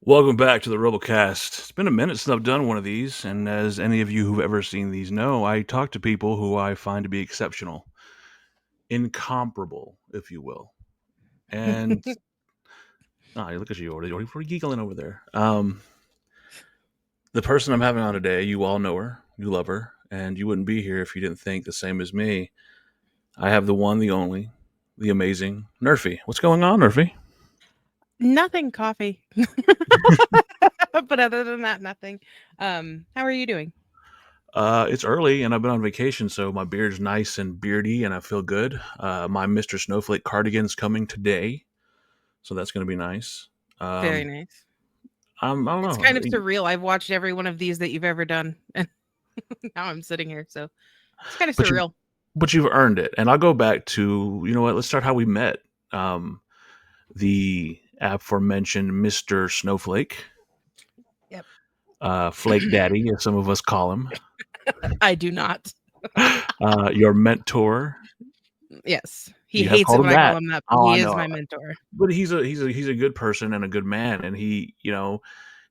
Welcome back to the Robocast. It's been a minute since I've done one of these, and as any of you who've ever seen these know, I talk to people who I find to be exceptional, incomparable, if you will. And look at you, already. What are you giggling over there? The person I'm having on today, you all know her, you love her, and you wouldn't be here if you didn't think the same as me. I have the one, the only, the amazing Nerfy. What's going on, Nerfy? Nothing coffee. But other than that, nothing. How are you doing? It's early and I've been on vacation, so my beard's nice and beardy and I feel good. My Mr. Snowflake cardigan's coming today, so that's going to be nice. Very Um, nice. I don't It's know, kind of surreal. I've watched every one of these that you've ever done, and now I'm sitting here, so it's kind of but you surreal. but you've earned it. And I'll go back to what. Let's start how we met. Um, the aforementioned Mr. Snowflake, Yep. Flake Daddy, as some of us call him, I do not. your mentor. Yes, he You have hates it called when him I call that. him that, but Oh, he I is know. my mentor. But he's a good person and a good man, and he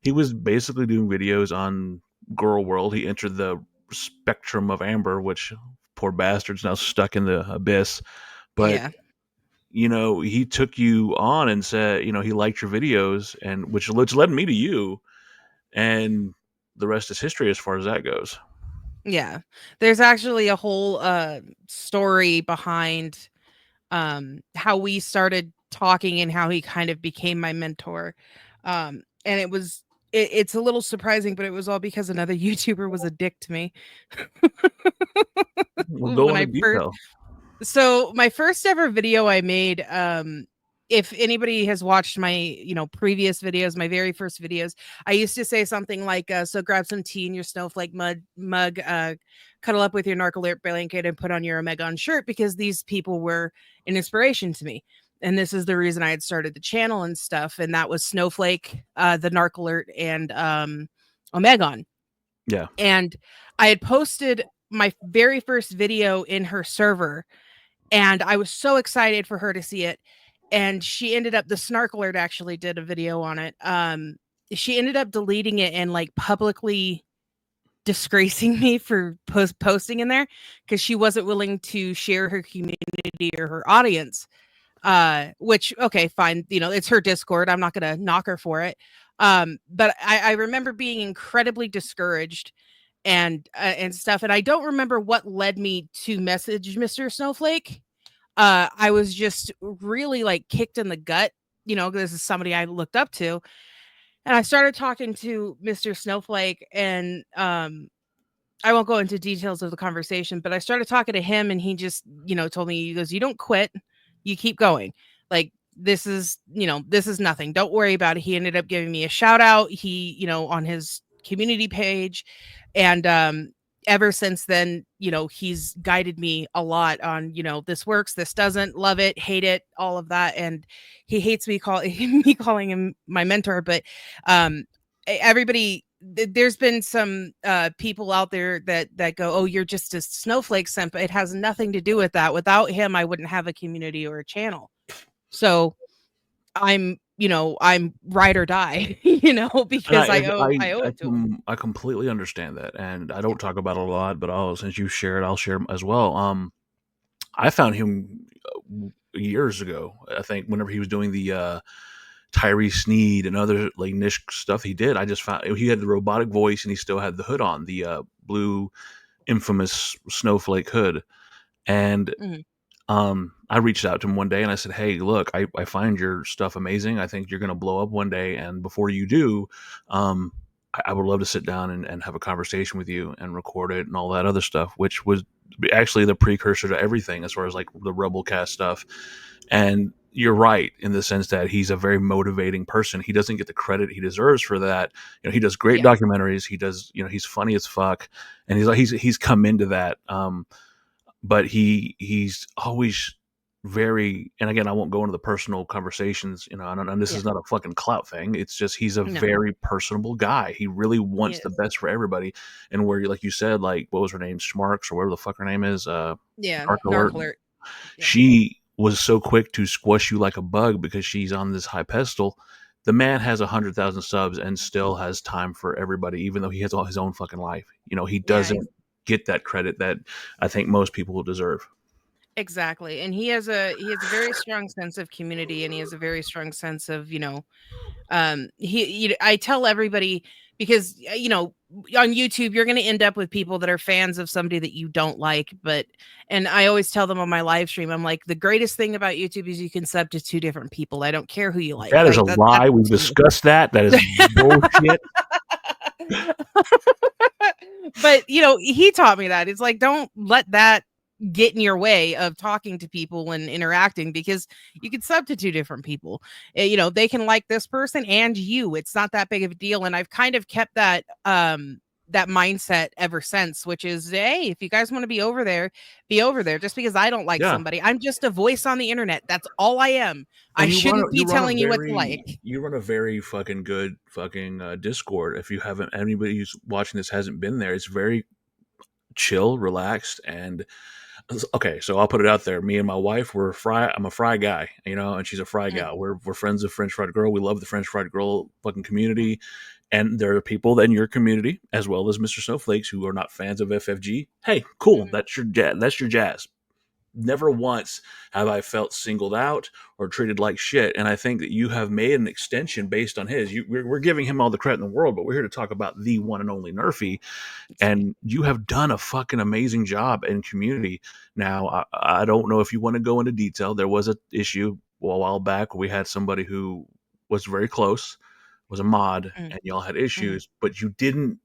was basically doing videos on Girl World. He entered the spectrum of Amber, which poor bastard's now stuck in the abyss. But Yeah. he took you on and said he liked your videos, and which led me to you, and the rest is history as far as that goes. Yeah. There's actually a whole story behind how we started talking and how he kind of became my mentor. And it's a little surprising, but it was all because another YouTuber was a dick to me. We'll go When into I first detail. so my first ever video I made, if anybody has watched my, previous videos, my very first videos, I used to say something like, so grab some tea in your snowflake mug, cuddle up with your narc blanket and put on your Omegon shirt because these people were an inspiration to me. And this is the reason I had started the channel and stuff. And that was Snowflake, the narc alert, and Omegon. Yeah. And I had posted my very first video in her server, and I was so excited for her to see it. And she ended up, the snark alert actually did a video on it. She ended up deleting it and like publicly disgracing me for posting in there because she wasn't willing to share her community or her audience. Which, okay, fine, it's her Discord. I'm not gonna knock her for it. But I remember being incredibly discouraged and stuff. And I don't remember what led me to message Mr. Snowflake. I was just really like kicked in the gut. This is somebody I looked up to. And I started talking to Mr. Snowflake, and I won't go into details of the conversation, but I started talking to him, and he just, told me, he goes, "You don't quit, you keep going. Like, this is nothing. Don't worry about it." He ended up giving me a shout out. He, on his community page. And ever since then, he's guided me a lot on, this works, this doesn't, love it, hate it, all of that. And he hates me me calling him my mentor, but everybody, there's been some people out there that go, "Oh, you're just a snowflake simp." It has nothing to do with that. Without him, I wouldn't have a community or a channel. So I'm ride or die, And because I owe it to him. I completely understand that, and I don't talk about it a lot, but since you share it, I'll share as well. I found him years ago. I think whenever he was doing the Tyree Sneed and other like niche stuff he did, I just found he had the robotic voice and he still had the hood on, the blue infamous snowflake hood. And Mhm. I reached out to him one day and I said, "Hey, look, I find your stuff amazing. I think you're going to blow up one day. And before you do, I would love to sit down and have a conversation with you and record it and all that other stuff," which was actually the precursor to everything as far as like the Rebelcast stuff. And you're right in the sense that he's a very motivating person. He doesn't get the credit he deserves for that. He does great Yeah. documentaries. He does, he's funny as fuck, and he's come into that. But he's always very, and again, I won't go into the personal conversations, and this Yeah. is not a fucking clout thing. It's just he's a No. very personable guy. He really wants the Yes. best for everybody. And where, like you said, like what was her name, Schmarks or whatever the fuck her name is, Yeah. Dark Alert. Narc alert. Yeah. She was so quick to squash you like a bug because she's on this high pedestal The man has 100,000 subs and still has time for everybody, even though he has all his own fucking life. He Yeah, doesn't get that credit that I think most people will deserve. exactly. And he has a very strong sense of community, and he has a very strong sense of, I tell everybody, because on YouTube you're going to end up with people that are fans of somebody that you don't like, and I always tell them on my live stream, I'm like, the greatest thing about YouTube is you can sub to two different people. I don't care who you like. That is a Like that's lie. We've discussed that. That is bullshit. But he taught me that. It's like, don't let that get in your way of talking to people and interacting, because you can sub to two different people. They can like this person and you. It's not that big of a deal. And I've kind of kept that mindset ever since, which is, hey, if you guys want to be over there, be over there. Just because I don't like Yeah. somebody, I'm just a voice on the internet. That's all I am. I And shouldn't be telling you what to like. you run a very fucking good fucking Discord. If you haven't, anybody who's watching this hasn't been there, it's very chill, relaxed, and okay. So I'll put it out there. Me and my wife, we're fry. I'm a fry guy, and she's a fry Mm, gal. We're friends of French fried girl. We love the French fried girl fucking community, and there are people in your community as well as Mr. Snowflakes who are not fans of FFG. Hey, cool. mhm. That's your jazz. That's your jazz. Never once have I felt singled out or treated like shit. And I think that you have made an extension based on his. We're giving him all the credit in the world, but we're here to talk about the one and only Nerfy. It's me. And you have done a fucking amazing job in community. Now, I don't know if you want to go into detail. There was an issue a while back. We had somebody who was very close, was a mod, Mm, and y'all had mhm. issues, but you didn't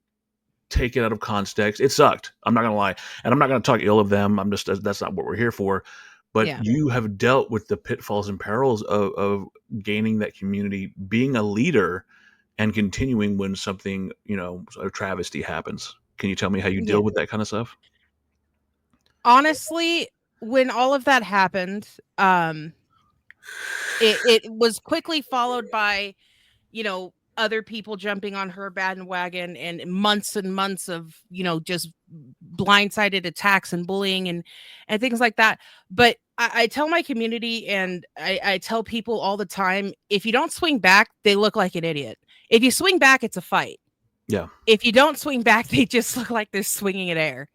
take it out of context. It sucked. I'm not gonna lie, and I'm not gonna talk ill of them. I'm just that's not what we're here for. But Yeah. you have dealt with the pitfalls and perils of gaining that community, being a leader, and continuing when something a travesty happens. Can you tell me how you Yeah. deal with that kind of stuff? Honestly, when all of that happened, it was quickly followed by, other people jumping on her bandwagon, and months of, just blindsided attacks and bullying and things like that. But I tell my community, and I tell people all the time, if you don't swing back, they look like an idiot. If you swing back, it's a fight. Yeah, If you don't swing back, they just look like they're swinging in air.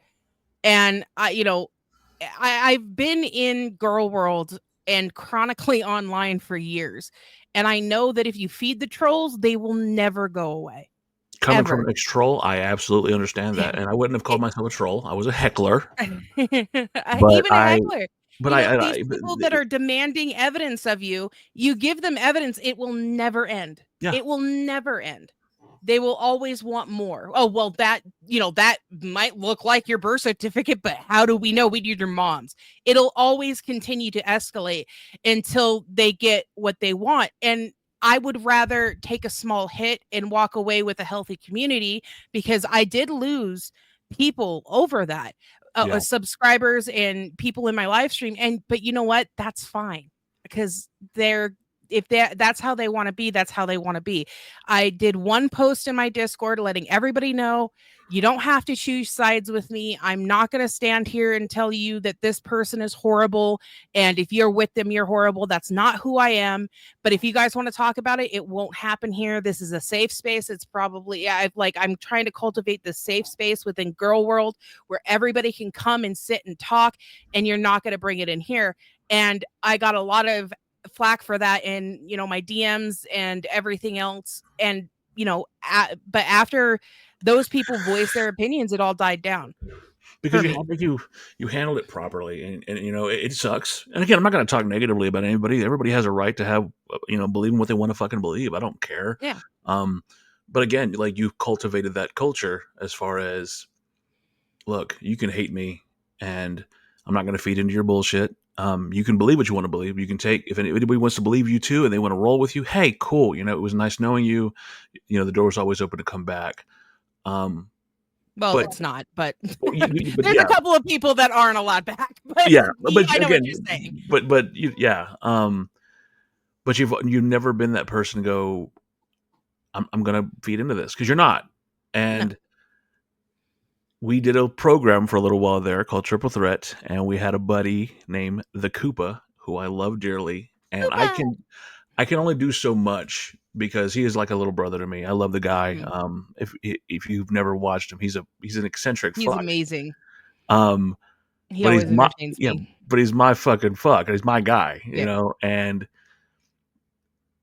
And I've been in girl world and chronically online for years. And I know that if you feed the trolls, they will never go away. coming from Ever. an ex troll, I absolutely understand Yeah. that, and I wouldn't have called myself a troll. I was a heckler, but Even a heckler. These but, people that are demanding evidence of you, you give them evidence, it will never end. yeah, It will never end. They will always want more. Oh, well, that might look like your birth certificate, but how do we know? We need your mom's. It'll always continue to escalate until they get what they want. And I would rather take a small hit and walk away with a healthy community, because I did lose people over that, yeah. subscribers and people in my live stream. But you know what? That's fine, because they're if that's how they want to be, that's how they want to be. I did one post in my Discord letting everybody know, you don't have to choose sides with me. I'm not going to stand here and tell you that this person is horrible, and if you're with them, you're horrible. That's not who I am. But if you guys want to talk about it, it won't happen here. This is a safe space. It's probably, yeah, I'm trying to cultivate this safe space within girl world where everybody can come and sit and talk, and you're not going to bring it in here. And I got a lot of flack for that in, my DMs and everything else. And, but after those people voiced their opinions, it all died down Because for you me. I think you handled it properly, and it sucks. And again, I'm not going to talk negatively about anybody. Everybody has a right to have believe in what they want to fucking believe. I don't care. Yeah. Um, but again, like, you cultivated that culture as far as, look, you can hate me, and I'm not going to feed into your bullshit. You can believe what you want to believe. You can take, if anybody wants to believe you too, and they want to roll with you. Hey, cool. It was nice knowing you. The door's always open to come back. Um, Well, but it's not, but but there's a yeah, couple of people that aren't allowed back. But yeah, but I know what again, you're saying. yeah, but you've never been that person to go, I'm gonna feed into this, because you're not. No. And we did a program for a little while there called Triple Threat, and we had a buddy named the Koopa who I love dearly, and I Super. can I can only do so much because he is like a little brother to me. I love the guy. Mhm. If you've never watched him, he's an eccentric He's fuck. amazing. Um, He but he's always my entertains yeah, me. but he's my fucking fuck. He's my guy, Yeah. and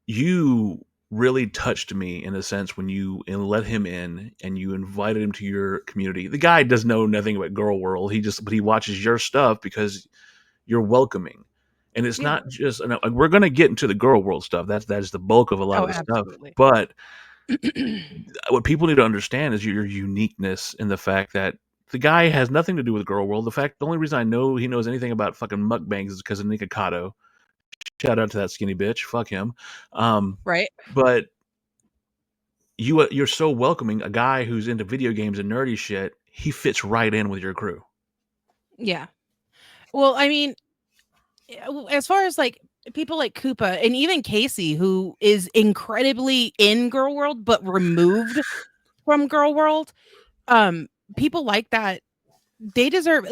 you really touched me in a sense when you let him in and you invited him to your community. The guy does know nothing about girl world. But he watches your stuff because you're welcoming. And it's Yeah. not just, and we're going to get into the girl world stuff. That's the bulk of a lot Oh, of the stuff. absolutely. But what people need to understand is your uniqueness in the fact that the guy has nothing to do with girl world. The only reason I know he knows anything about fucking mukbangs is because of Nikocado. Shout out to that skinny bitch. Fuck him. Right? But you're so welcoming. A guy who's into video games and nerdy shit, he fits right in with your crew. Yeah. Well, I mean, as far as like people like Koopa and even Casey, who is incredibly in girl world but removed from girl world, um, people like that, they deserve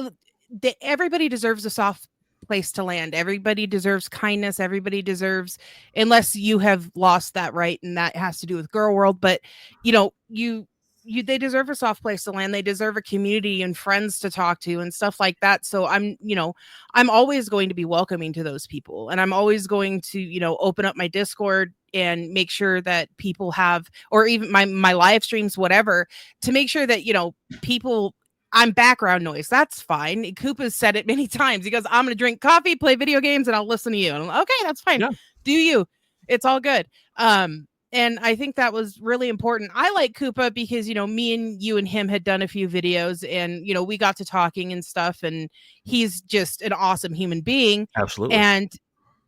everybody deserves a soft place to land. Everybody deserves kindness. Everybody deserves, unless you have lost that right, and that has to do with girl world. But you know, they deserve a soft place to land. They deserve a community and friends to talk to and stuff like that. So I'm always going to be welcoming to those people, and I'm always going to, open up my Discord and make sure that people have, or even my live streams, whatever, to make sure that people, I'm background noise. That's fine. Koopa's said it many times. He goes, I'm going to drink coffee, play video games, and I'll listen to you. And I'm like, okay, that's fine. Yeah, Do you. It's all good. And I think that was really important. I like Koopa because, me and you and him had done a few videos and, we got to talking and stuff. And he's just an awesome human being. absolutely. And,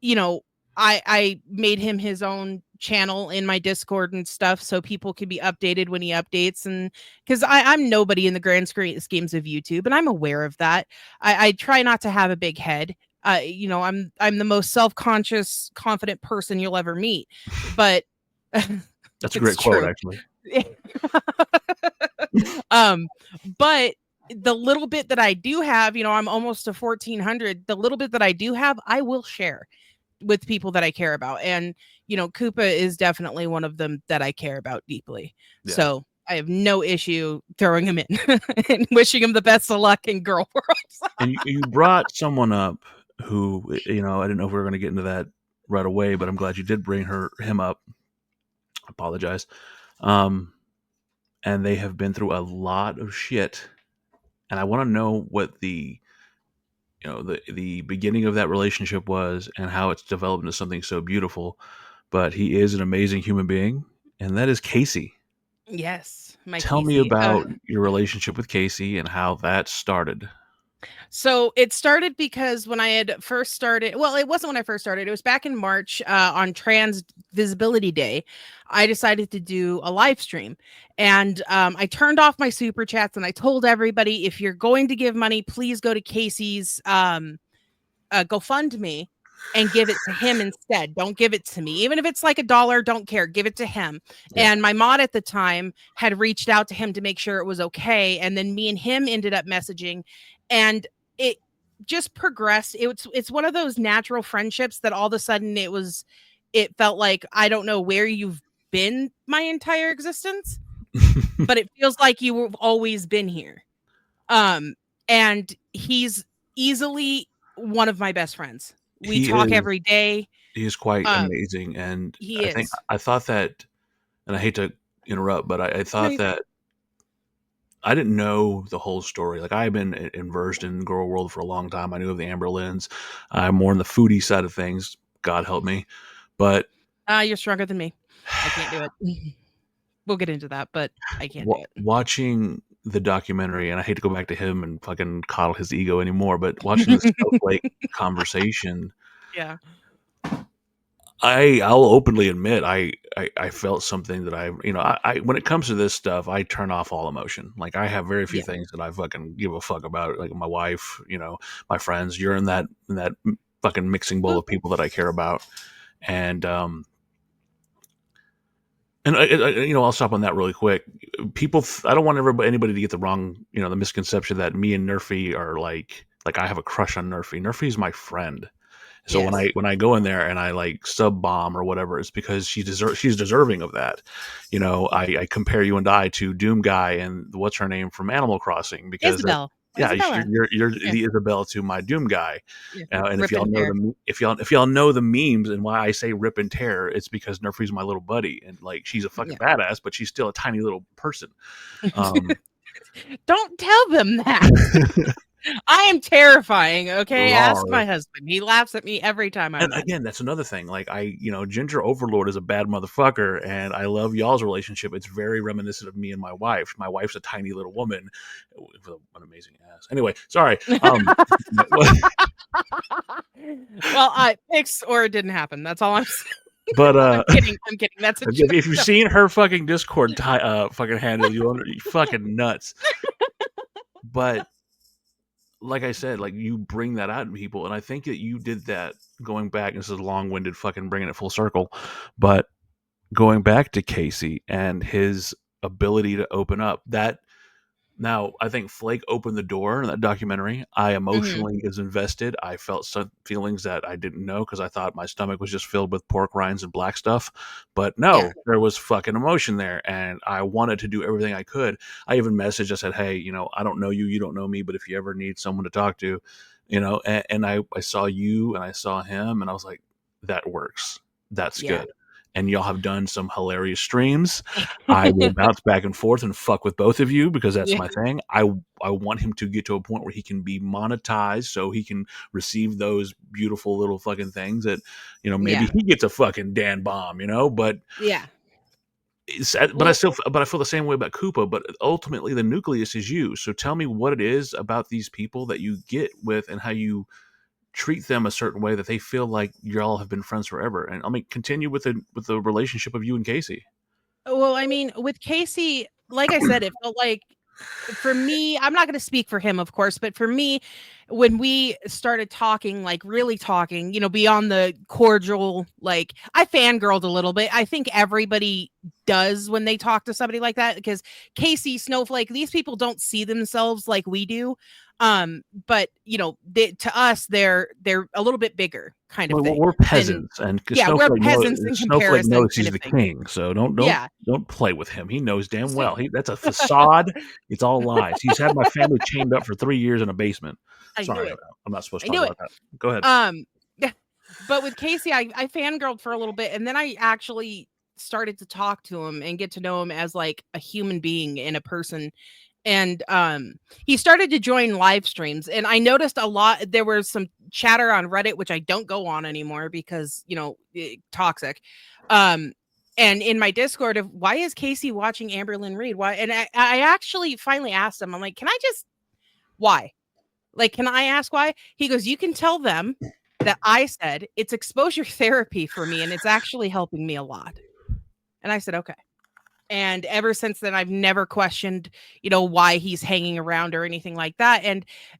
you know, I made him his own channel in my Discord and stuff so people can be updated when he updates, and because I'm nobody in the grand schemes of YouTube, and I'm aware of that. I try not to have a big head. I'm the most self-conscious, confident person you'll ever meet, but That's a great it's quote, true. actually. um, but the little bit that I do have, I'm almost to 1,400. The little bit that I do have, I will share with people that I care about. And, Koopa is definitely one of them that I care about deeply. Yeah. So I have no issue throwing him in and wishing him the best of luck in girl world. And you brought someone up who, I didn't know if we were going to get into that right away, but I'm glad you did bring him up. I apologize. And they have been through a lot of shit. And I want to know what the beginning of that relationship was and how it's developed into something so beautiful. But he is an amazing human being, and that is Casey. Yes, my Tell me Casey. about your relationship with Casey and how that started. So it started because when I had first started, well, it wasn't when I first started. It was back in March on Trans Visibility Day. I decided to do a live stream, and I turned off my super chats and I told everybody, if you're going to give money, please go to Casey's GoFundMe and give it to him instead. Don't give it to me. Even if it's like $1, don't care. Give it to him. Yeah. And my mod at the time had reached out to him to make sure it was okay. And then me and him ended up messaging, and it just progressed. It's one of those natural friendships that all of a sudden it felt like, I don't know where you've been my entire existence, but it feels like you've always been here. And he's easily one of my best friends. We He talk is every day. he is quite amazing, and He is. I thought that, and I hate to interrupt, but I No, thought you're fine. that I didn't know the whole story. Like, I've been immersed in girl world for a long time. I knew of the Amber Lyns. I'm more on the foodie side of things. God help me, but You're stronger than me. I can't do it. We'll get into that, but I can't do it. watching the documentary, and I hate to go back to him and fucking coddle his ego anymore, but watching the Snowflake conversation, Yeah. I'll openly admit I felt something that I when it comes to this stuff, I turn off all emotion. Like, I have very few Yeah. things that I fucking give a fuck about. Like my wife, my friends. You're in that fucking mixing bowl Well, of people that I care about, and I'll stop on that really quick. I don't want anybody to get the wrong, the misconception that me and Nerfy are like I have a crush on Nerfy. Nerfy is my friend, So Yes. when I go in there and I like sub bomb or whatever, it's because she's deserving of that. I compare you and I to Doom Guy and what's her name from Animal Crossing because that Isabel. yeah, Isabella. you're Yeah. the Isabel to my Doom Guy. Yeah. And if Rip y'all and know tear. if y'all know the memes and why I say rip and tear, it's because Nerfy's my little buddy and like she's a fucking Yeah. badass, but she's still a tiny little person. Um, Don't tell them that. I am terrifying. Okay. Ask rar. my husband. He laughs at me every time I'm And mad. again, that's another thing. Like Ginger Overlord is a bad motherfucker, and I love y'all's relationship. It's very reminiscent of me and my wife. My wife's a tiny little woman with an amazing ass. Anyway, sorry. Well, I fixed or it didn't happen. That's all I'm saying. But I'm kidding. I'm kidding. That's a joke. if you've seen her fucking Discord fucking handle, you fucking nuts. But like I said, like you bring that out in people, and I think that you did that going back. This is long winded, fucking bringing it full circle, but going back to Casey and his ability to open up that now I think Flake opened the door in that documentary. I Mhm. emotionally is invested. I felt some feelings that I didn't know because I thought my stomach was just filled with pork rinds and black stuff. But Yeah. no, there was fucking emotion there and I wanted to do everything I could. I even messaged, I said, hey, I don't know you, you don't know me, but if you ever need someone to talk to, and I saw you and I saw him and I was like, that works. That's Yeah. good. And y'all have done some hilarious streams. I will bounce back and forth and fuck with both of you because that's Yeah. my thing. I want him to get to a point where he can be monetized so he can receive those beautiful little fucking things that, maybe Yeah. he gets a fucking Dan bomb, but Yeah. I Well, still but I feel the same way about Koopa, but ultimately the nucleus is you. So tell me what it is about these people that you get with and how you treat them a certain way that they feel like y'all have been friends forever. And I mean continue with the relationship of you and Casey. well, I mean, with Casey, like I said, it felt like for me, I'm not going to speak for him, of course, but for me, when we started talking, like really talking, beyond the cordial, like I fangirled a little bit. I think everybody does when they talk to somebody like that because Casey, Snowflake, these people don't see themselves like we do. But to us, they're a little bit bigger kind of Well, thing we're than, peasants, and yeah, we're peasants in Snowflake comparison knows kind he's of the thing. king. So Yeah. don't play with him. He knows damn So well. That's a facade. It's all lies. He's had my family chained up for 3 years in a basement. I knew Sorry, it. I'm not supposed I to talk knew it. about that. Go ahead. Um, but with Casey, I fangirled for a little bit, and then I actually started to talk to him and get to know him as like a human being and a person. And he started to join live streams, and I noticed a lot. There was some chatter on Reddit, which I don't go on anymore because toxic. Um, and in my Discord of why is Casey watching Amberlyn Reed? Why? And I actually finally asked him. I'm like, can I just why? Like, can I ask why? He goes, you can tell them that I said it's exposure therapy for me and it's actually helping me a lot. And I said, okay. And ever since then, I've never questioned, why he's hanging around or anything like that.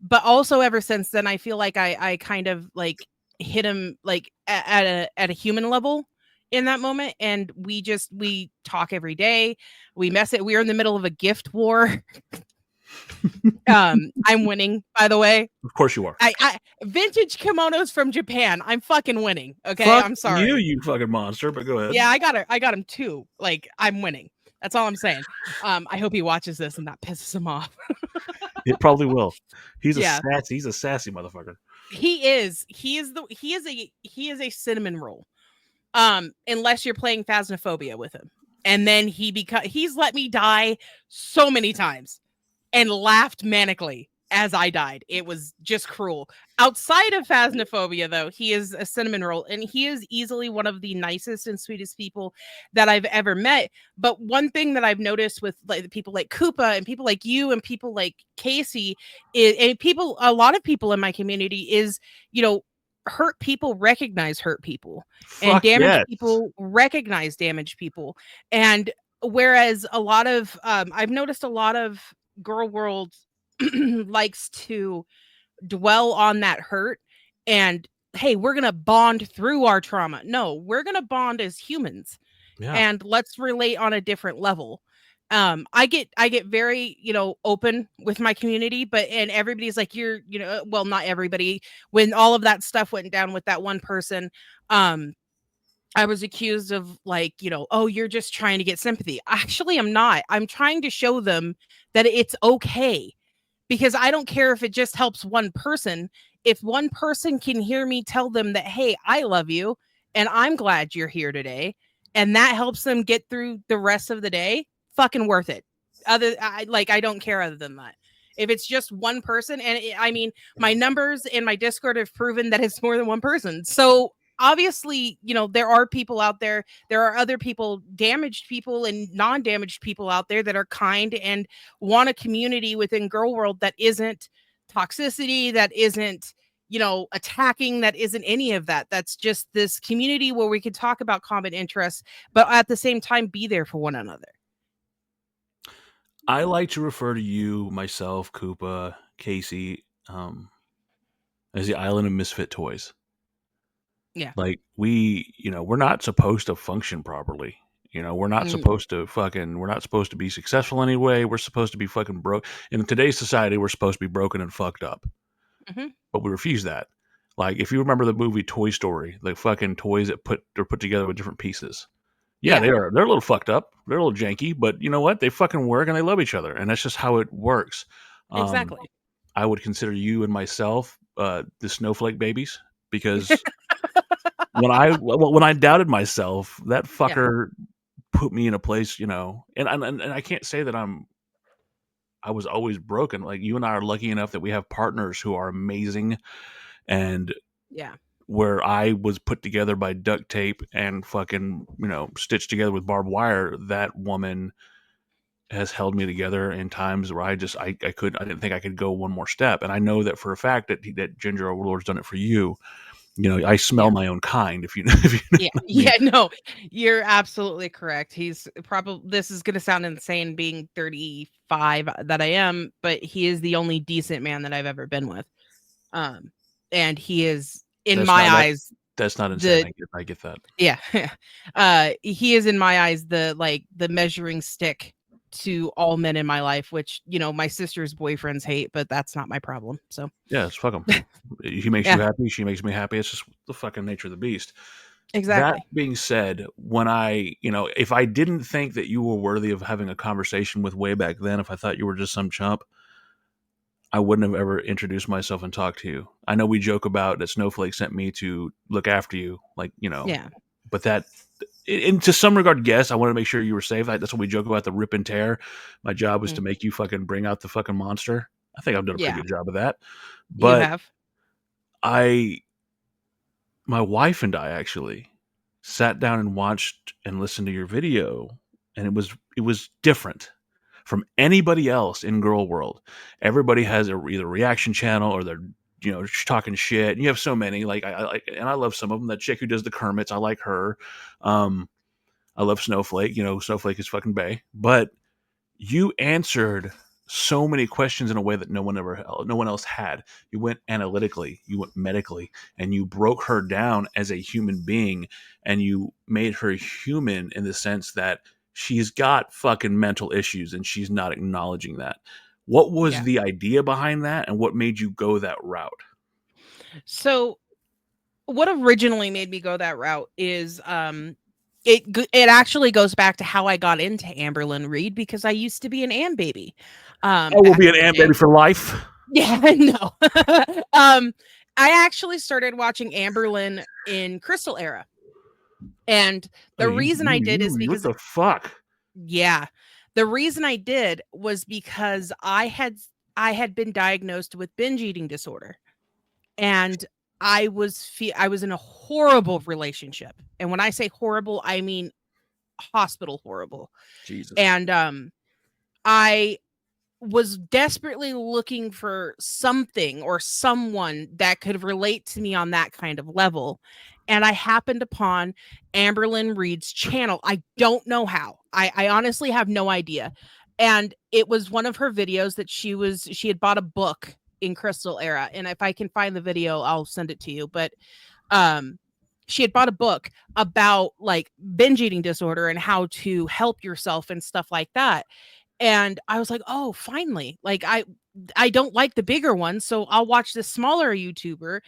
But also ever since then, I feel like I kind of like hit him like at a human level in that moment. And we talk every day. We mess it. We're in the middle of a gift war. I'm winning, by the way. Of course you are. I vintage kimonos from Japan. I'm fucking winning. Okay, Fuck I'm you, sorry. you fucking monster. But go ahead. Yeah, I got him too. Like I'm winning. That's all I'm saying. I hope he watches this and that pisses him off. It probably will. Yeah, He's a sassy motherfucker. he is. He is a cinnamon roll. Unless you're playing Phasmophobia with him, and then he's let me die so many times and laughed manically as I died. It was just cruel. Outside of Phasmophobia, though, he is a cinnamon roll, and he is easily one of the nicest and sweetest people that I've ever met. But one thing that I've noticed with like people like Koopa and people like you and people like Casey is, and a lot of people in my community is, hurt people recognize hurt people, and Fuck damaged yes. people recognize damaged people. And whereas a lot of, I've noticed a lot of girl world likes to dwell on that hurt and hey, we're going to bond through our trauma. No, we're going to bond as humans Yeah. and let's relate on a different level. I get very, open with my community, and everybody's like, well, not everybody. When all of that stuff went down with that one person, um, I was accused of like, oh, you're just trying to get sympathy. Actually, I'm not. I'm trying to show them that it's okay, because I don't care if it just helps one person. If one person can hear me tell them that, hey, I love you and I'm glad you're here today, and that helps them get through the rest of the day, fucking worth it. I don't care other than that. If it's just one person, and I mean, my numbers in my Discord have proven that it's more than one person. So obviously, there are people out there. There are other people, damaged people and non-damaged people out there that are kind and want a community within girl world that isn't toxicity, that isn't attacking, that isn't any of that. That's just this community where we can talk about common interests, but at the same time be there for one another. I like to refer to you, myself, Koopa, Casey, as the island of misfit toys. Yeah. Like we're not supposed to function properly. We're not Mm, supposed to we're not supposed to be successful anyway. We're supposed to be fucking broke. In today's society, we're supposed to be broken and fucked up, mhm. but we refuse that. Like if you remember the movie Toy Story, like fucking toys that are put together with different pieces. Yeah, Yeah, they're a little fucked up. They're a little janky, but you know what? They fucking work and they love each other, and that's just how it works. Um, exactly. I would consider you and myself the snowflake babies because when I doubted myself, that Yeah, fucker put me in a place, and I can't say that I was always broken. Like you and I are lucky enough that we have partners who are amazing, and yeah, where I was put together by duct tape and fucking, stitched together with barbed wire, that woman has held me together in times where I didn't think I could go one more step. And I know that for a fact that Ginger Overlord's done it for you. I smell yeah. my own kind, if you if you know Yeah, what I mean. yeah, no, you're absolutely correct. He's probably, this is gonna sound insane being 35 that I am, but he is the only decent man that I've ever been with. Um, and he is, in That's my not that eyes, that's not insane. the I get that. yeah, he is in my eyes the measuring stick to all men in my life, which, my sister's boyfriends hate, but that's not my problem. So, Yeah, it's fuck him. He makes you yeah, happy. She makes me happy. It's just the fucking nature of the beast. That exactly. being said, when if I didn't think that you were worthy of having a conversation with way back then, if I thought you were just some chump, I wouldn't have ever introduced myself and talked to you. I know we joke about that Snowflake sent me to look after you, like, Yeah. but that, in to some regard, yes, I want to make sure you were safe. That's what we joke about, the rip and tear. My job was Mm, to make you fucking bring out the fucking monster. I think I've done a pretty yeah, good job of that. you But have. I my wife and I actually sat down and watched and listened to your video, and it was different from anybody else in girl world. Everybody has either reaction channel or they're talking shit. And you have so many, like I like, and I love some of them. That chick who does the Kermits, I like her. Um, I love Snowflake. Snowflake is fucking bae, but you answered so many questions in a way that no one else had. You went analytically, you went medically, and you broke her down as a human being, and you made her human in the sense that she's got fucking mental issues and she's not acknowledging that. What was Yeah. the idea behind that, and what made you go that route? So what originally made me go that route is it actually goes back to how I got into Amberlyn Reed, because I used to be an Am baby I will back be an in the ant baby day. for life. Yeah, no. um I actually started watching Amberlyn in Crystal Era. And Oh, the reason I did is what because, the fuck? yeah, the reason I did was because I had been diagnosed with binge eating disorder, and I was in a horrible relationship. And when I say horrible, I mean hospital horrible. Jesus. And I was desperately looking for something or someone that could relate to me on that kind of level. And I happened upon Amberlyn Reed's channel. I don't know how. I honestly have no idea. And it was one of her videos that she had bought a book in Crystal Era. And if I can find the video, I'll send it to you. But um she had bought a book about like binge eating disorder and how to help yourself and stuff like that. And I was like, "Oh, finally." Like I don't like the bigger ones, so I'll watch this smaller YouTuber.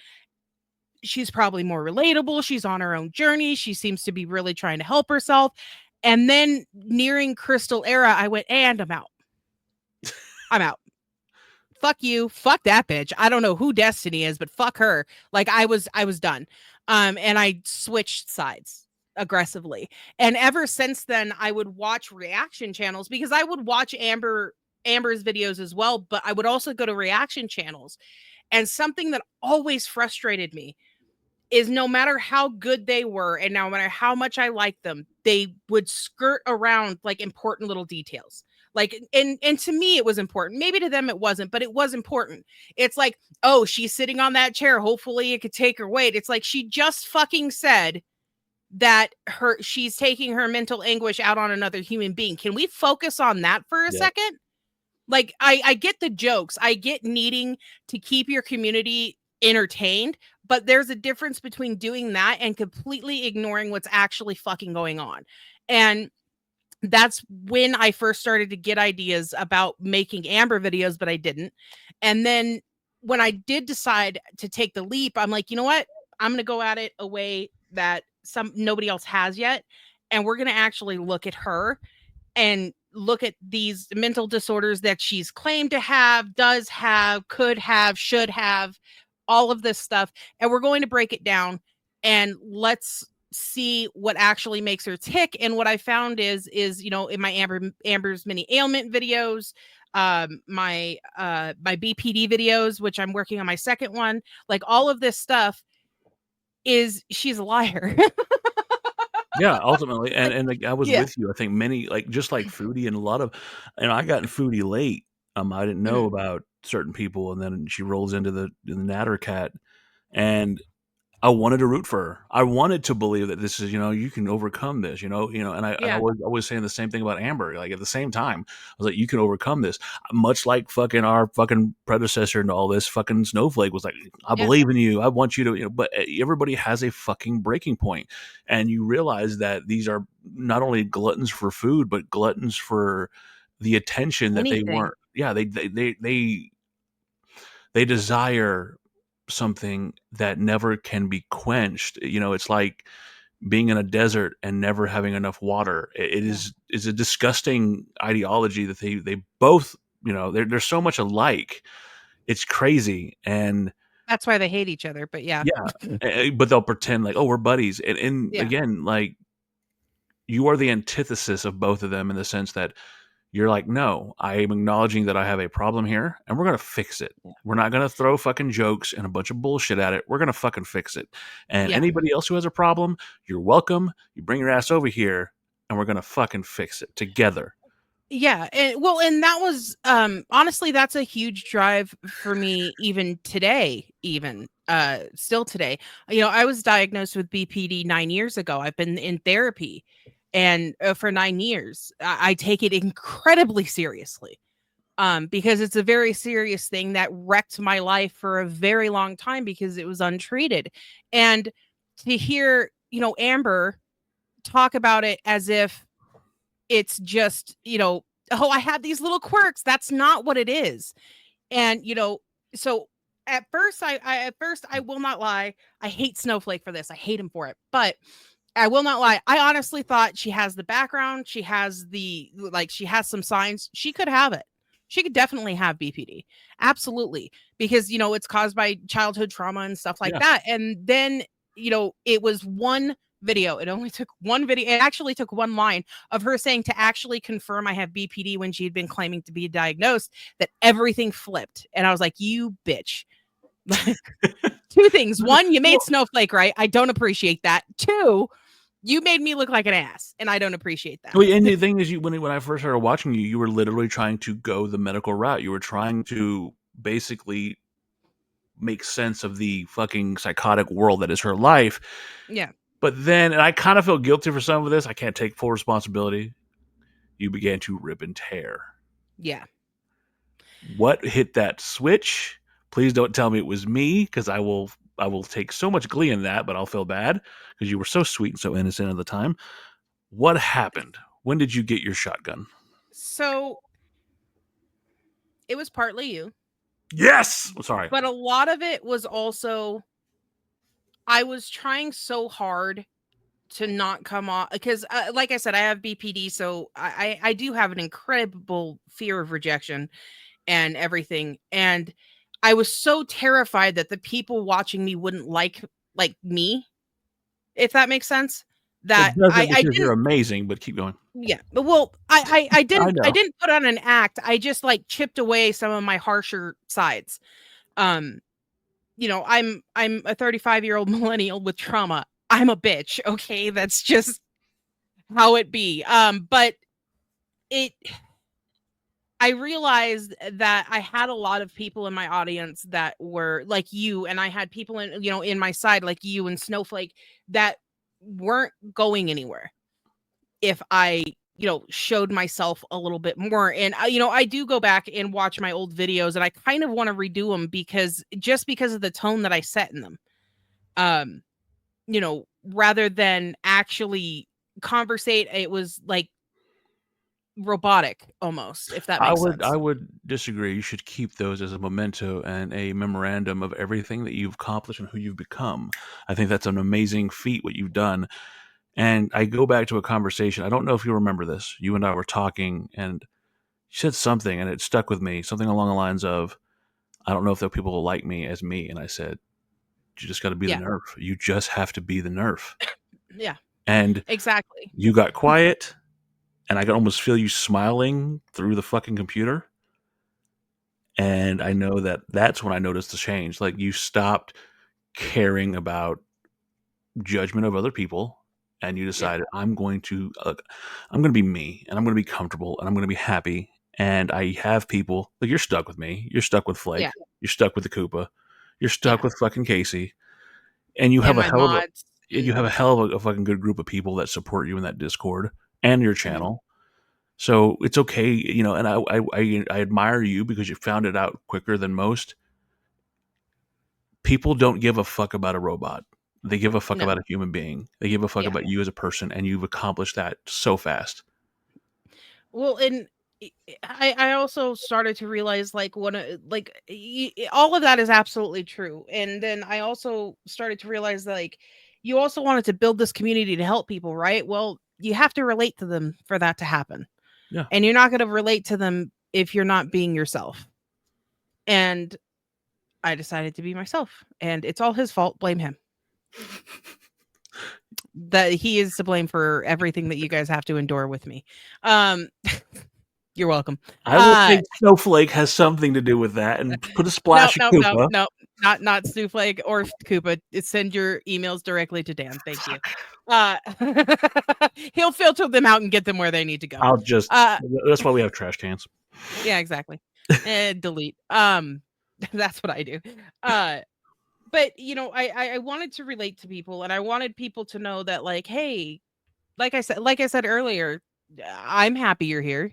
She's probably more relatable. She's on her own journey. She seems to be really trying to help herself. And then nearing Crystal Era, I went, "And I'm out. I'm out. Fuck you. Fuck that bitch. I don't know who Destiny is, but fuck her." Like I was done. And I switched sides aggressively. And ever since then, I would watch reaction channels because I would watch Amber's videos as well, but I would also go to reaction channels. And something that always frustrated me is no matter how good they were and no matter how much I liked them, they would skirt around like important little details. Like and to me it was important. Maybe to them it wasn't, but it was important. It's like, "Oh, she's sitting on that chair. Hopefully it could take her weight." It's like she just fucking said that she's taking her mental anguish out on another human being. Can we focus on that for a Yeah. second? Like I get the jokes. I get needing to keep your community entertained, but there's a difference between doing that and completely ignoring what's actually fucking going on. And that's when I first started to get ideas about making Amber videos, but I didn't. And then when I did decide to take the leap, I'm like, "You know what? I'm going to go at it a way that nobody else has yet. And we're going to actually look at her and look at these mental disorders that she's claimed to have, does have, could have, should have, all of this stuff. And we're going to break it down and let's see what actually makes her tick." And what I found is in my Amber's mini ailment videos, my BPD videos, which I'm working on my second one, like all of this stuff is she's a liar. Yeah, ultimately, and Like, like, I was yeah. with you. I think many like, just like Foodie and a lot of and I got in Foodie late. I didn't know Mhm. about certain people, and then she rolls into the Natter Cat, and I wanted to root for her. I wanted to believe that this is, you can overcome this, and I Yeah. was always saying the same thing about Amber. Like at the same time, I was like, you can overcome this. Much like fucking our fucking predecessor and all this fucking Snowflake was like, I Yeah. believe in you. I want you to, but everybody has a fucking breaking point. And you realize that these are not only gluttons for food, but gluttons for the attention that they Anything. weren't. Yeah, they desire something that never can be quenched. It's like being in a desert and never having enough water. It Yeah. is a disgusting ideology that they both, they're so much alike. It's crazy. And That's why they hate each other, but yeah. yeah, but they'll pretend like, oh, we're buddies. And Yeah. again, like you are the antithesis of both of them in the sense that you're like, no, I am acknowledging that I have a problem here and we're going to fix it. Yeah. We're not going to throw fucking jokes and a bunch of bullshit at it. We're going to fucking fix it. And Yeah. anybody else who has a problem, you're welcome. You bring your ass over here and we're going to fucking fix it together. Yeah, and that was honestly that's a huge drive for me even today, even still today. I was diagnosed with BPD 9 years ago. I've been in therapy and for 9 years. I take it incredibly seriously. Because it's a very serious thing that wrecked my life for a very long time because it was untreated. And to hear, Amber talk about it as if it's just, "Oh, I had these little quirks." That's not what it is. And, so at first I will not lie, I hate Snowflake for this. I hate him for it. But I will not lie. I honestly thought she has the background, she has she has some signs. She could have it. She could definitely have BPD. Absolutely. Because, it's caused by childhood trauma and stuff like Yeah. that. And then, it was one video. It only took one video. It actually took one line of her saying to actually confirm I have BPD when she had been claiming to be diagnosed, that everything flipped. And I was like, "You bitch." Two things. One, you made Well, Snowflake right. I don't appreciate that. Two, you made me look like an ass, and I don't appreciate that. well, and the thing is, when I first started watching you, you were literally trying to go the medical route. You were trying to basically make sense of the fucking psychotic world that is her life. Yeah. But then, and I kind of feel guilty for some of this. I can't take full responsibility. You began to rip and tear. Yeah. What hit that switch? Please don't tell me it was me, because I will will take so much glee in that, but I'll feel bad because you were so sweet and so innocent at the time. What happened? When did you get your shotgun? So it was partly you, Yes. I'm sorry. but a lot of it was also I was trying so hard to not come off because, like I said, I have BPD, so I do have an incredible fear of rejection and everything, and I was so terrified that the people watching me wouldn't like me, if that makes sense. That It doesn't I because you're didn't. amazing, but keep going. Yeah, but well, I I didn't I know. didn't put on an act. I just like chipped away some of my harsher sides. Um, I'm a 35-year-old millennial with trauma. I'm a bitch, okay? That's just how it be. But it I realized that I had a lot of people in my audience that were like you, and I had people in my side like you and Snowflake that weren't going anywhere if I, showed myself a little bit more. And I do go back and watch my old videos and I kind of want to redo them because of the tone that I set in them. Um, rather than actually conversate, it was like robotic almost, if that I makes would I sense. would disagree. You should keep those as a memento and a memorandum of everything that you've accomplished and who you've become. I think that's an amazing feat what you've done. And I go back to a conversation. I don't know if you remember this. You and I were talking, and you said something, and it stuck with me. Something along the lines of, "I don't know if the people will like me as me." And I said, "You just got to be the Yeah. Nerf. You just have to be the Nerf." Yeah, And exactly. you got quiet, and I could almost feel you smiling through the fucking computer. And I know that that's when I noticed the change. Like you stopped caring about judgment of other people, and you Yeah. decided I'm going to be me, and I'm going to be comfortable, and I'm going to be happy. And I have people like you're stuck with me. You're stuck with Flake. Yeah. You're stuck with the Koopa. You're stuck Yeah. with fucking Casey. And And my mods you have and a hell of a fucking good group of people that support you in that Discord and your mhm. channel. So it's okay, and I admire you because you found it out quicker than most. People don't give a fuck about a robot. They give a fuck No. about a human being. They give a fuck Yeah. about you as a person, and you've accomplished that so fast. Well, and I also started to realize like all of that is absolutely true. And then I also started to realize like you also wanted to build this community to help people, right? Well, you have to relate to them for that to happen. Yeah. And you're not going to relate to them if you're not being yourself. And I decided to be myself, and it's all his fault. Blame him. That he is to blame for everything that you guys have to endure with me. Um, you're welcome. I will Uh, think Snowflake has something to do with that and put a no, splash of no, no, Koopa. no, not Snowflake or Koopa. Send your emails directly to Dan. Thank you. Uh, he'll filter them out and get them where they need to go. I'll just Uh, that's why we have trash cans. yeah, exactly. And delete. That's what I do. But I wanted to relate to people, and I wanted people to know that, like, hey, like I said earlier, I'm happy you're here.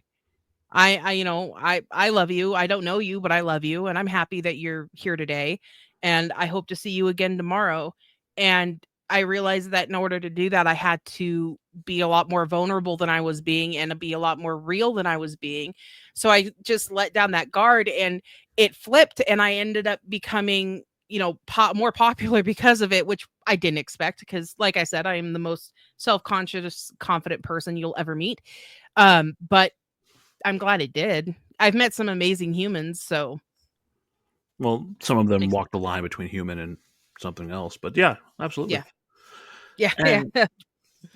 I love you. I don't know you, but I love you, and I'm happy that you're here today, and I hope to see you again tomorrow. And I realized that in order to do that, I had to be a lot more vulnerable than I was being and to be a lot more real than I was being. So I just let down that guard and it flipped and I ended up becoming, more popular because of it, which I didn't expect because like I said, I am the most self-conscious, confident person you'll ever meet. But I'm glad it did. I've met some amazing humans, so Well, some of them makes me walk the line between human and something else, but yeah, absolutely. yeah. Yeah, yeah. And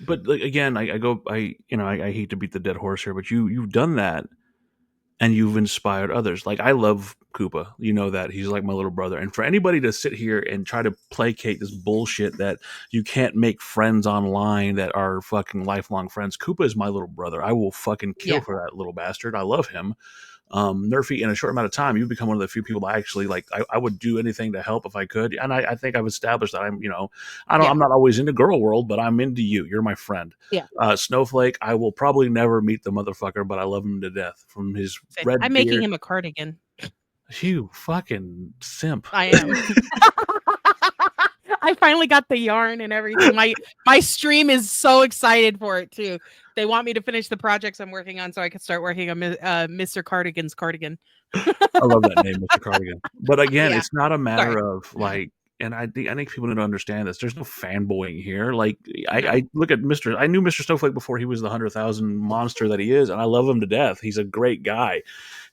but like, again, I go, I hate to beat the dead horse here, but you've done that and you've inspired others. Like I love Koopa, you know that he's like my little brother. And for anybody to sit here and try to placate this bullshit that you can't make friends online that are fucking lifelong friends, Koopa is my little brother. I will fucking kill Yeah, for that little bastard. I love him. Nerfy, in a short amount of time, you've become one of the few people I actually like. I would do anything to help if I could, and I think I've established that yeah, I'm not always into girl world, but I'm into you. You're my friend. yeah. Snowflake, I will probably never meet the motherfucker, but I love him to death. From his Same. red I'm making beard, him a cardigan. you fucking simp. I am. I finally got the yarn and everything. My stream is so excited for it too. They want me to finish the projects I'm working on so I can start working on Mr. Cardigan's cardigan. I love that name, Mr. Cardigan. But again, Yeah. it's not a matter Sorry. of like, and I think people need to understand this. There's no fanboying here. Like, I No. look at Mr. I knew Mr. Snowflake before he was the 100,000 monster that he is, and I love him to death. He's a great guy,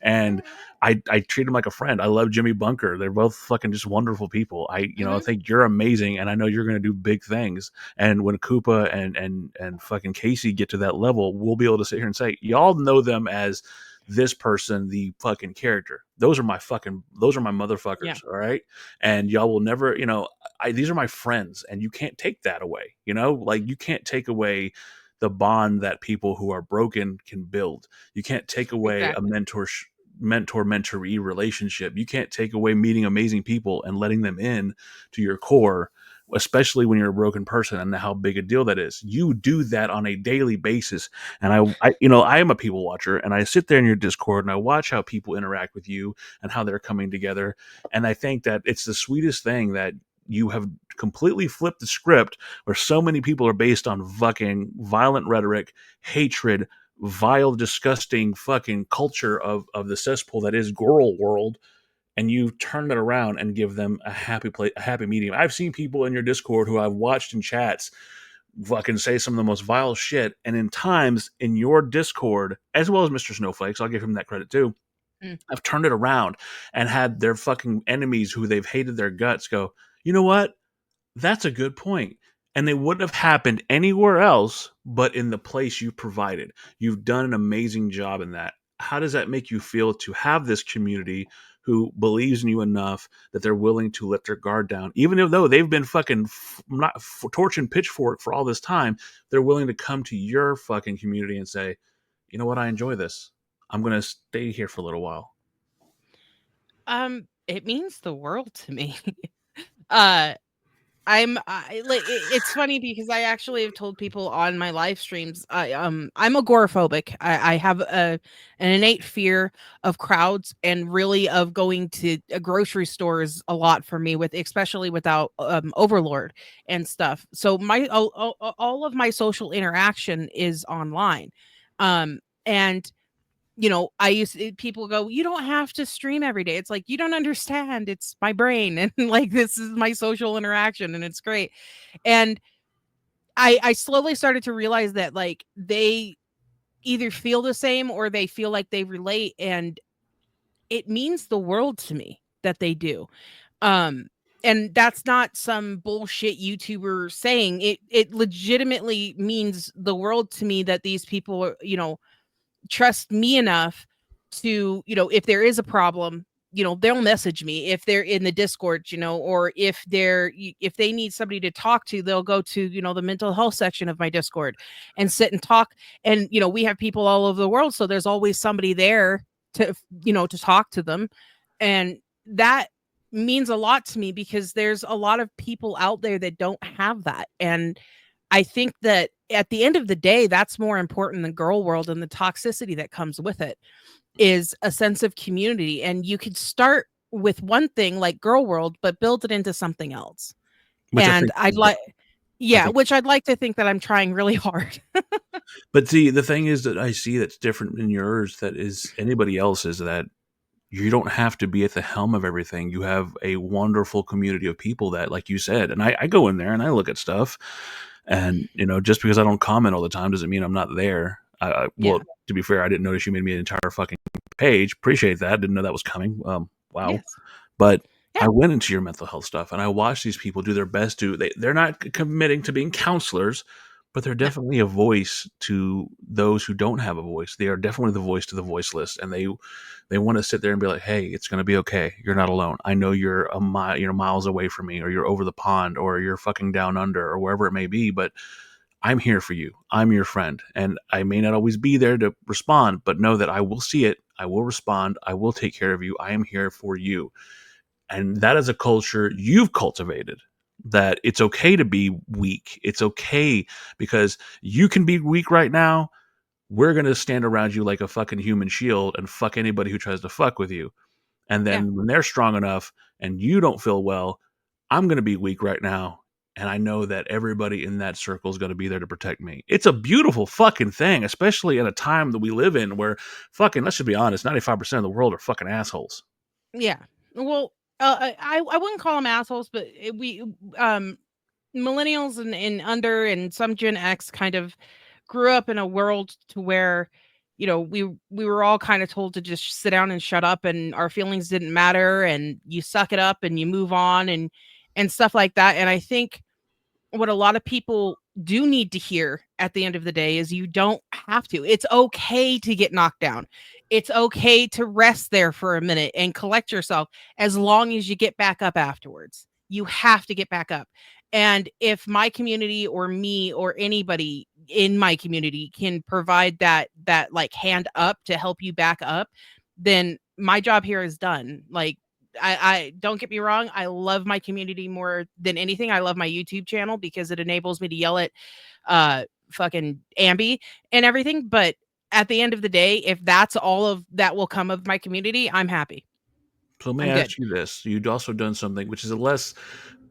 and I treat him like a friend. I love Jimmy Bunker. They're both fucking just wonderful people. I Hmm. think you're amazing, and I know you're going to do big things. And when Koopa and fucking Casey get to that level, we'll be able to sit here and say, y'all know them as this person, the fucking character. Those are my Yeah. motherfuckers. All right. And y'all will never, these are my friends, and you can't take that away. Like, you can't take away the bond that people who are broken can build. You can't take away a Exactly. mentor-mentoree relationship. You can't take away meeting amazing people and letting them in to your core, especially when you're a broken person, and how big a deal that is. You do that on a daily basis. And I am a people watcher, and I sit there in your Discord and I watch how people interact with you and how they're coming together. And I think that it's the sweetest thing that you have completely flipped the script, where so many people are based on fucking violent rhetoric, hatred, vile, disgusting fucking culture of the cesspool that is girl world, and you turn it around and give them a happy place, a happy medium. I've seen people in your Discord who I've watched in chats fucking say some of the most vile shit, and in times in your Discord, as well as Mr. Snowflake, so I'll give him that credit too, Mm. I've turned it around and had their fucking enemies who they've hated their guts go, you know what? That's a good point. And they wouldn't have happened anywhere else but in the place you provided. You've done an amazing job in that. How does that make you feel to have this community who believes in you enough that they're willing to let their guard down, even though they've been fucking not torch and pitchfork for all this time? They're willing to come to your fucking community and say, you know what, I enjoy this. I'm gonna stay here for a little while. It means the world to me. uh it's funny because I actually have told people on my live streams, I'm agoraphobic. I have an innate fear of crowds, and really of going to grocery stores a lot for me, with especially without overlord and stuff. So my all of my social interaction is online. And I people go, you don't have to stream every day. It's like, you don't understand. It's my brain. And like, this is my social interaction, and it's great. And I slowly started to realize that, like, they either feel the same or they feel like they relate. And it means the world to me that they do. Um, and that's not some bullshit YouTuber saying it. It legitimately means the world to me that these people are, trust me enough to, if there is a problem, they'll message me if they're in the Discord, or if they need somebody to talk to, they'll go to, the mental health section of my Discord and sit and talk. And, we have people all over the world. So there's always somebody there to, to talk to them. And that means a lot to me, because there's a lot of people out there that don't have that. And I think that at the end of the day, that's more important than girl world, and the toxicity that comes with it is a sense of community. And you could start with one thing like girl world, but build it into something else. Which I And think is great. I think, which I'd like to think that I'm trying really hard. but see, the thing is that I see that's different in yours that is anybody else's, that you don't have to be at the helm of everything. You have a wonderful community of people that, like you said, and I go in there and I look at stuff, and just because I don't comment all the time doesn't mean I'm not there. Well, Yeah. to be fair, I didn't notice you made me an entire fucking page. Appreciate that. Didn't know that was coming. Wow. Yes. But Yeah. I went into your mental health stuff and I watched these people do their best to. They're not committing to being counselors, but they're No. definitely a voice to those who don't have a voice. They are definitely the voice to the voiceless, and they want to sit there and be like, "Hey, it's going to be okay. You're not alone. I know you're miles away from me, or you're over the pond, or you're fucking down under, or wherever it may be, but I'm here for you. I'm your friend, and I may not always be there to respond, but know that I will see it. I will respond. I will take care of you. I am here for you." And that is a culture you've cultivated, that it's okay to be weak. It's okay because you can be weak right now. We're going to stand around you like a fucking human shield and fuck anybody who tries to fuck with you. And Yeah. then when they're strong enough and you don't feel well, I'm going to be weak right now. and I know that everybody in that circle is going to be there to protect me. It's a beautiful fucking thing, especially in a time that we live in where fucking, let's just be honest, 95% of the world are fucking assholes. Yeah. Well, I wouldn't call them assholes, but we millennials and under and some Gen X kind of grew up in a world to where, you know, we were all kind of told to just sit down and shut up, and our feelings didn't matter, and you suck it up and you move on and stuff like that. And I think what a lot of people do need to hear at the end of the day is you don't have to. It's okay to get knocked down. It's okay to rest there for a minute and collect yourself as long as you get back up afterwards. You have to get back up. And if my community or me or anybody in my community can provide that like hand up to help you back up, then my job here is done. Like I don't get me wrong, I love my community more than anything. I love my YouTube channel because it enables me to yell at fucking Ambi and everything. But at the end of the day, if that's all of that will come of my community, I'm happy. So let me I'm good. ask you this: you'd also done something which is a less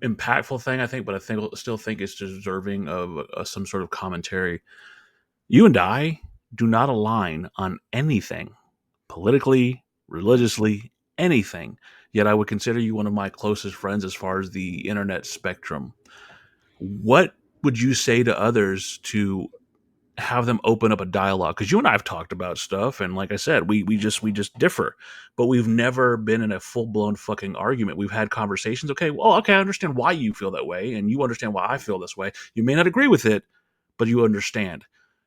impactful thing, I think, but I think still think it's deserving of some sort of commentary. You and I do not align on anything politically, religiously, anything. Yet I would consider you one of my closest friends as far as the internet spectrum. What would you say to others to have them open up a dialogue? Because you and I have talked about stuff, and like I said, we just differ, but we've never been in a full blown fucking argument. We've had conversations. Okay, well, okay, I understand why you feel that way, and you understand why I feel this way. You may not agree with it, but you understand.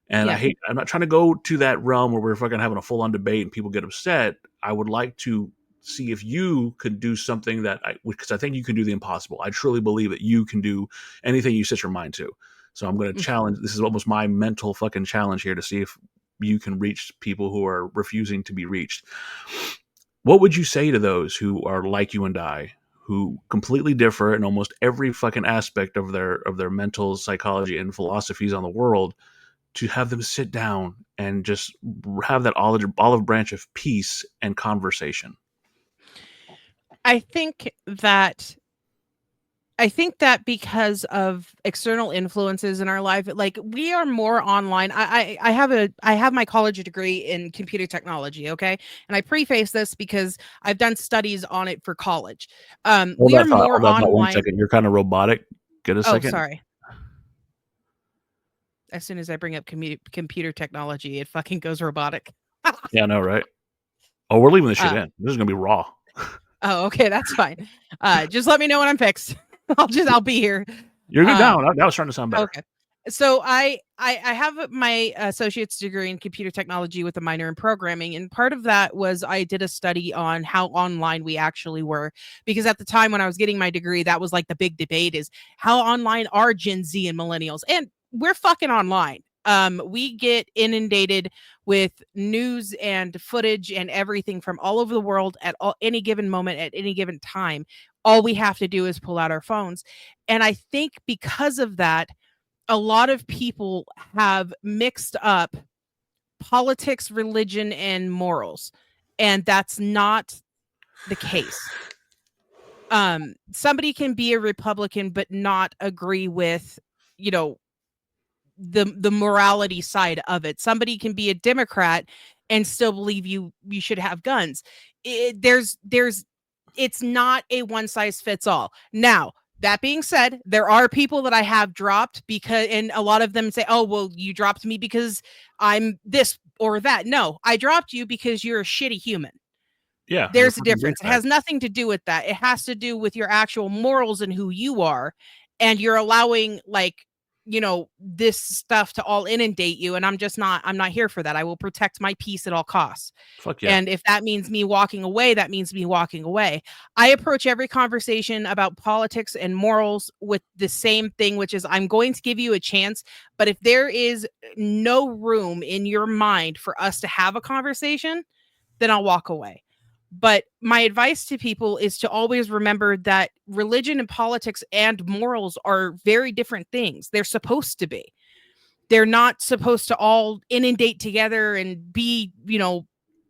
And I Yeah. hate. I'm not trying to go to that realm where we're fucking having a full on debate and people get upset. I would like to see if you could do something that because I think you can do the impossible. I truly believe that you can do anything you set your mind to. So I'm going to Mm. challenge. This is almost my mental fucking challenge here to see if you can reach people who are refusing to be reached. What would you say to those who are like you and I, who completely differ in almost every fucking aspect of their mental psychology and philosophies on the world, to have them sit down and just have that olive branch of peace and conversation? I think that I think that because of external influences in our life, like we are more online. I have my college degree in computer technology, okay? And I preface this because I've done studies on it for college. We are more Hold that thought one online. second. You're kind of robotic. Get a Oh, second. sorry. As soon as I bring up computer technology, it fucking goes robotic. Yeah, I know, right? Oh, we're leaving this shit uh, in. This is gonna be raw. oh, okay, that's fine. Just let me know when I'm fixed. I'll be here. You're good now. Um, Now it's starting to sound better. Okay. So I have my associate's degree in computer technology with a minor in programming, and part of that was I did a study on how online we actually were, because at the time when I was getting my degree, that was like the big debate is how online are Gen Z and millennials, and we're fucking online. We get inundated with news and footage and everything from all over the world at any given moment at any given time. All we have to do is pull out our phones, and I think because of that a lot of people have mixed up politics, religion, and morals, and that's not the case. Somebody can be a Republican but not agree with, you know, the morality side of it. Somebody can be a Democrat and still believe you should have guns. There's it's not a one size fits all. Now, that being said, there are people that I have dropped because, and a lot of them say, oh, well, you dropped me because I'm this or that. No, I dropped you because you're a shitty human. Yeah, you're a There's a fucking difference. It douchebag. has nothing to do with that. It has to do with your actual morals and who you are. And you're allowing, like, you know, this stuff to all inundate you. And I'm not here for that. I will protect my peace at all costs. Fuck yeah. And if that means me walking away, that means me walking away. I approach every conversation about politics and morals with the same thing, which is I'm going to give you a chance. But if there is no room in your mind for us to have a conversation, then I'll walk away. But my advice to people is to always remember that religion and politics and morals are very different things. They're supposed to be. They're not supposed to all inundate together and be, you know,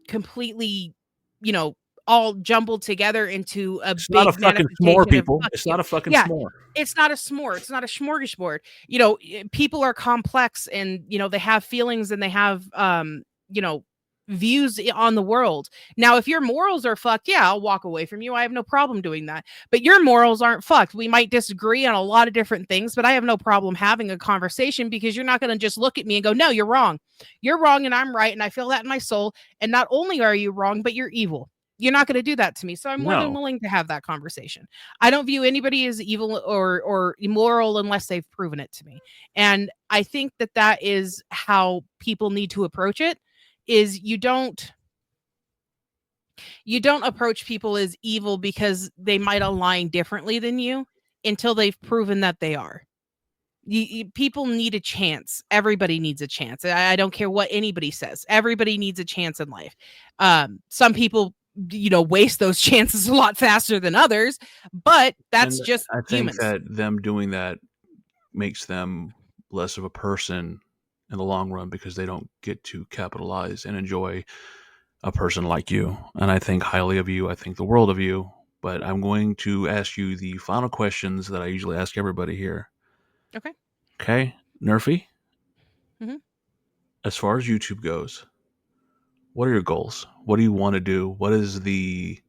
completely, you know, all jumbled together into a It's not a big fucking s'more, manifestation of people. fuck It's you. not a fucking Yeah. s'more. It's not a s'more. It's not a smorgasbord. You know, people are complex, and, you know, they have feelings, and they have, you know, views on the world. Now, if your morals are fucked, yeah, I'll walk away from you. I have no problem doing that. But your morals aren't fucked. We might disagree on a lot of different things, but I have no problem having a conversation, because you're not going to just look at me and go, no, you're wrong. You're wrong and I'm right. And I feel that in my soul. And not only are you wrong, but you're evil. You're not going to do that to me. So I'm more than No. willing to have that conversation. I don't view anybody as evil or immoral unless they've proven it to me. And I think that that is how people need to approach it. Is you don't approach people as evil because they might align differently than you until they've proven that they are. People need a chance. Everybody needs a chance. I don't care what anybody says. Everybody needs a chance in life. Some people, you know, waste those chances a lot faster than others, but that's And just I think humans. that them doing that makes them less of a person in the long run, because they don't get to capitalize and enjoy a person like you. And I think highly of you. I think the world of you. But I'm going to ask you the final questions that I usually ask everybody here. Okay. Okay, Nerfy, Mhm. as far as YouTube goes, what are your goals? What do you want to do? What is the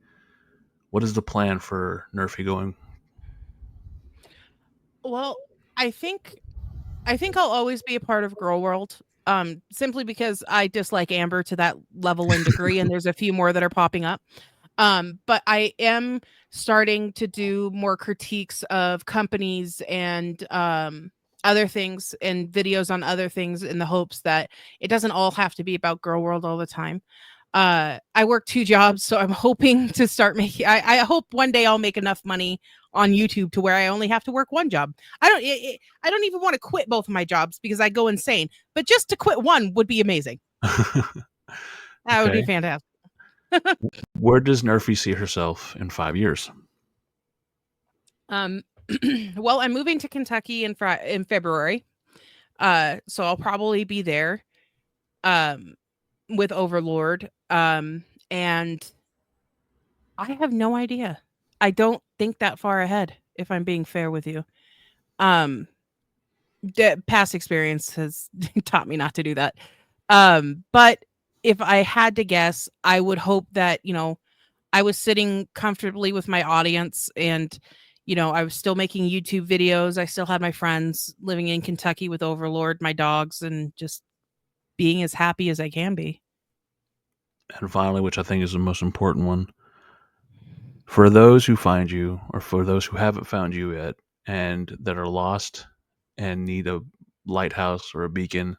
plan for Nerfy going? Well, I think I'll always be a part of Girl World. Simply because I dislike Amber to that level and degree, and there's a few more that are popping up. But I am starting to do more critiques of companies and other things, and videos on other things, in the hopes that it doesn't all have to be about Girl World all the time. I work 2 jobs, so I'm hoping to start making I hope one day I'll make enough money on YouTube to where I only have to work 1 job. I don't even want to quit both of my jobs because I go insane, but just to quit one would be amazing. That would be Okay. fantastic. Where does Nerfy see herself in 5 years? Um, well, I'm moving to Kentucky in February. So I'll probably be there um with Overlord. And I have no idea. I don't think that far ahead, if I'm being fair with you. Um, the past experience has taught me not to do that. But if I had to guess, I would hope that, you know, I was sitting comfortably with my audience, and, you know, I was still making YouTube videos. I still had my friends, living in Kentucky with Overlord, my dogs, and just being as happy as I can be. And finally, which I think is the most important one, for those who find you, or for those who haven't found you yet, and that are lost and need a lighthouse or a beacon,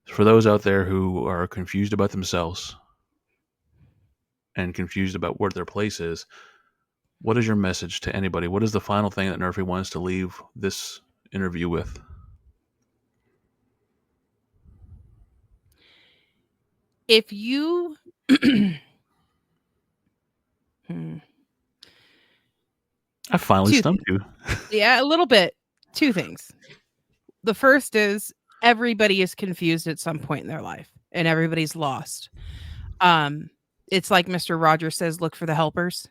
for those out there who are confused about themselves and confused about where their place is, what is your message to anybody? What is the final thing that Nerfy wants to leave this interview with? If you Hmm. I finally 2 stumped things. you. Yeah, a little bit. 2 things. The first is everybody is confused at some point in their life, and everybody's lost. Um, it's like Mr. Rogers says, look for the helpers.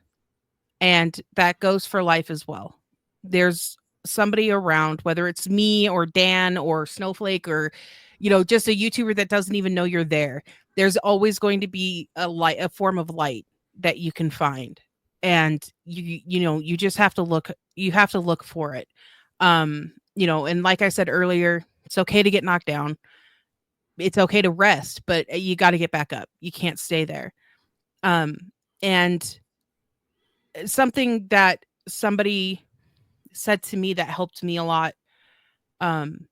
And that goes for life as well. There's somebody around, whether it's me or Dan or Snowflake or, you know, just a YouTuber that doesn't even know you're there. There's always going to be a light, a form of light that you can find. And you know, you just have to look, you have to look for it. You know, and like I said earlier, it's okay to get knocked down. It's okay to rest, but you got to get back up. You can't stay there. Um, and something that somebody said to me that helped me a lot um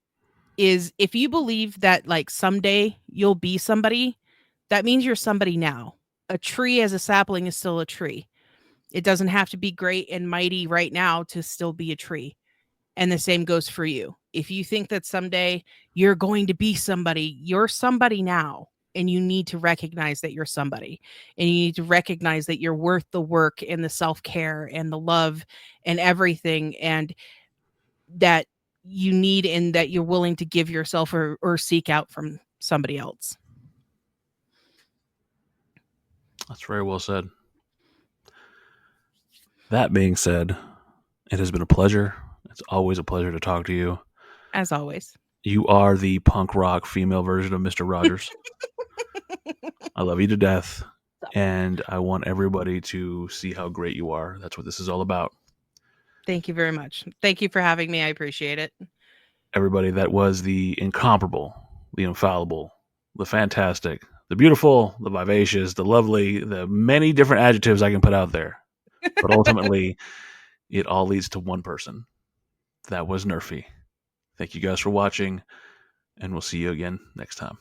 is, if you believe that like someday you'll be somebody, that means you're somebody now. A tree as a sapling is still a tree. It doesn't have to be great and mighty right now to still be a tree. And the same goes for you. If you think that someday you're going to be somebody, you're somebody now. And you need to recognize that you're somebody. And you need to recognize that you're worth the work and the self care and the love and everything. And that you need, and that you're willing to give yourself or seek out from somebody else. That's very well said. That being said, it has been a pleasure. It's always a pleasure to talk to you. As always. You are the punk rock female version of Mr. Rogers. I love you to death. And I want everybody to see how great you are. That's what this is all about. Thank you very much. Thank you for having me. I appreciate it. Everybody, that was the incomparable, the infallible, the fantastic, the beautiful, the vivacious, the lovely, the many different adjectives I can put out there. But ultimately, it all leads to one person. That was Nerfy. Thank you guys for watching, and we'll see you again next time.